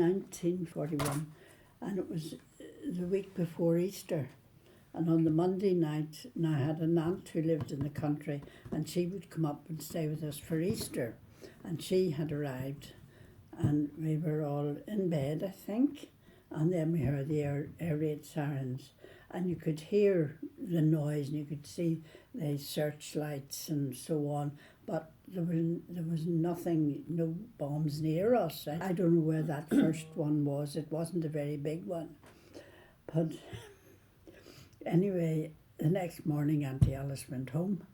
1941, and it was the week before Easter. And on the Monday night, now I had an aunt who lived in the country, and she would come up and stay with us for Easter. And she had arrived, and we were all in bed, I think, and then we heard the air raid sirens, and you could hear the noise, and you could see the searchlights and so on, but there was nothing, no bombs near us. I don't know where that first one was. It wasn't a very big one. But anyway, the next morning Auntie Alice went home,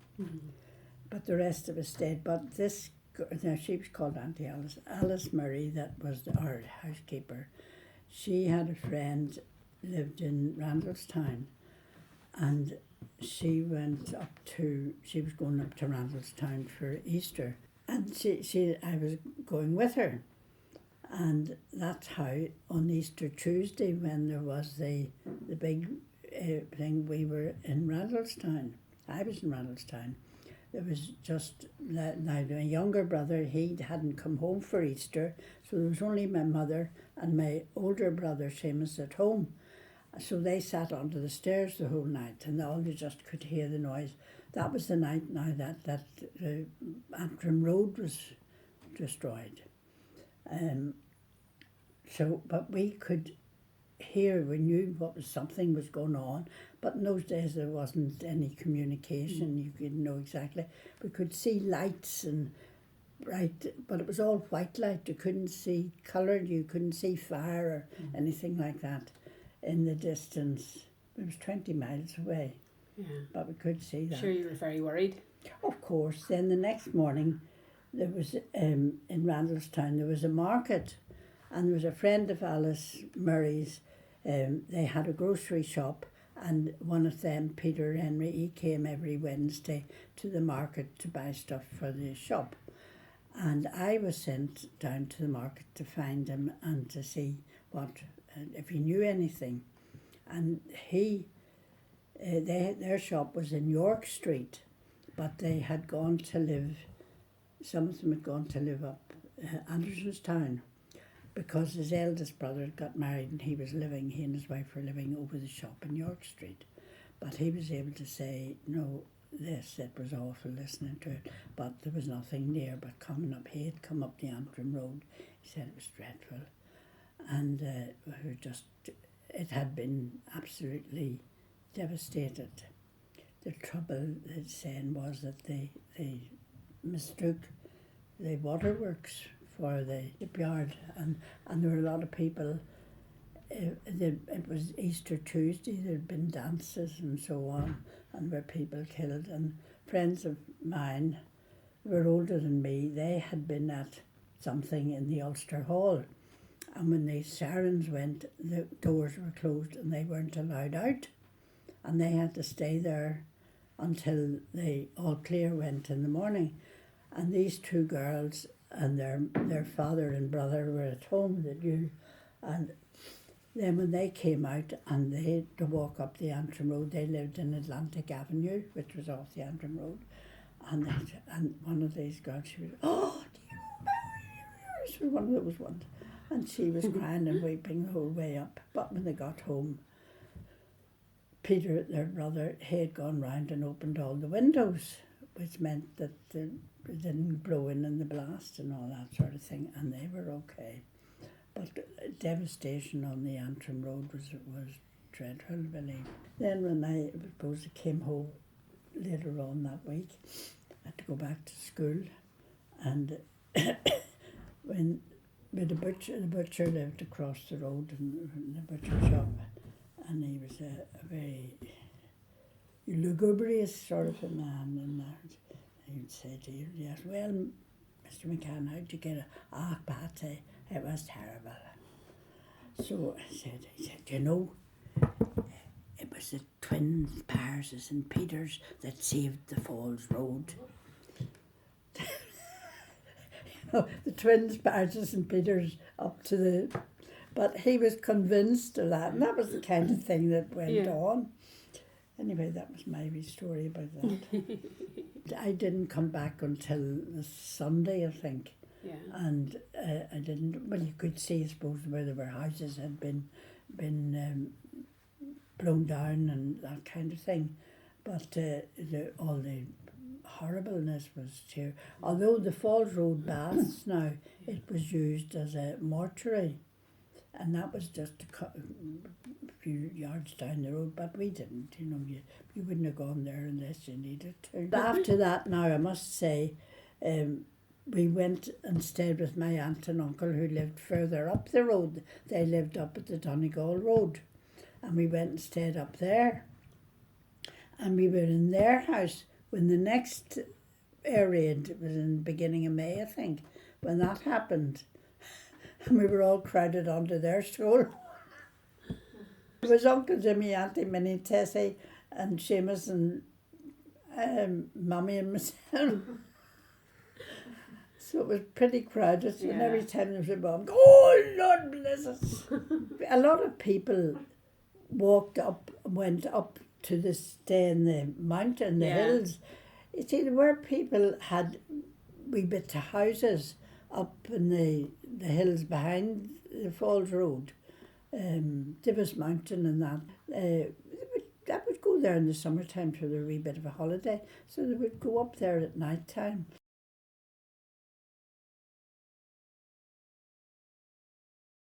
but the rest of us stayed. But this, now she was called Auntie Alice, Alice Murray, that was our housekeeper. She had a friend lived in Randallstown, and she was going up to Randallstown for Easter, and I was going with her, and that's how on Easter Tuesday, when there was the big thing, we were in Randallstown. I was in Randallstown. There was just, now my younger brother, he hadn't come home for Easter, so there was only my mother and my older brother Seamus at home. So they sat under the stairs the whole night, and all you just could hear the noise. That was the night now that Antrim Road was destroyed. But we could hear, we knew something was going on, but in those days there wasn't any communication. You couldn't know exactly. We could see lights and bright, but it was all white light. You couldn't see colour, you couldn't see fire or anything like that in the distance. It was 20 miles away, but we could see that. Sure, you were very worried. Of course. Then the next morning, there was in Randallstown, there was a market, and there was a friend of Alice Murray's. They had a grocery shop, and one of them, Peter Henry, he came every Wednesday to the market to buy stuff for the shop. And I was sent down to the market to find him and to see if he knew anything. And their shop was in York Street, but they had gone to live, some of them had gone to live up Andersonstown, because his eldest brother got married and he and his wife were living over the shop in York Street. But he was able to say, no, it was awful listening to it, but there was nothing near. But coming up, he had come up the Antrim Road, he said it was dreadful. And it had been absolutely devastated. The trouble, they're saying, was that they mistook the waterworks for the shipyard, and there were a lot of people. It was Easter Tuesday, there had been dances and so on, and there were people killed. And friends of mine who were older than me, they had been at something in the Ulster Hall, and when the sirens went, the doors were closed and they weren't allowed out, and they had to stay there until the all clear went in the morning. And these two girls and their father and brother were at home, they knew, and then when they came out and they had to walk up the Antrim Road, they lived in Atlantic Avenue, which was off the Antrim Road, and one of these girls, she was, oh, do you know, she was one of those ones, and she was crying and weeping the whole way up. But when they got home, Peter, their brother, he had gone round and opened all the windows, which meant that it didn't blow in the blast and all that sort of thing, and they were okay. But devastation on the Antrim Road was dreadful, I believe. Then when I came home later on that week, I had to go back to school, and when the butcher lived across the road in the butcher shop, and he was a very lugubrious sort of a man, and he would say to you, yes, well, Mr. McCann, how'd you get it? Ah, Patty, it was terrible. So he said, you know, it was the twins, Parses and Peters, that saved the Falls Road. The twins, Parses and Peters up to the... But he was convinced of that, and that was the kind of thing that went on. Anyway, that was my wee story about that. I didn't come back until the Sunday, I think. Yeah. And I didn't. Well, you could see, I suppose, where there were houses had been blown down and that kind of thing, but all the horribleness was here. Although the Falls Road baths now, it was used as a mortuary, and that was just a few yards down the road, but we didn't, you wouldn't have gone there unless you needed to. But after that now, I must say, we went and stayed with my aunt and uncle who lived further up the road. They lived up at the Donegal Road, and we went and stayed up there. And we were in their house when the next air raid, it was in the beginning of May, I think, when that happened. And we were all crowded onto their school. It was Uncle Jimmy, Auntie Minnie, Tessie and Seamus and Mummy and myself. So it was pretty crowded, and every time there was a bomb, oh Lord bless us. A lot of people went up to stay in the mountain, the hills. You see, there were people had wee bits of houses up in the hills behind the Falls Road, Divis Mountain and that. That would go there in the summertime for a wee bit of a holiday, so they would go up there at night time.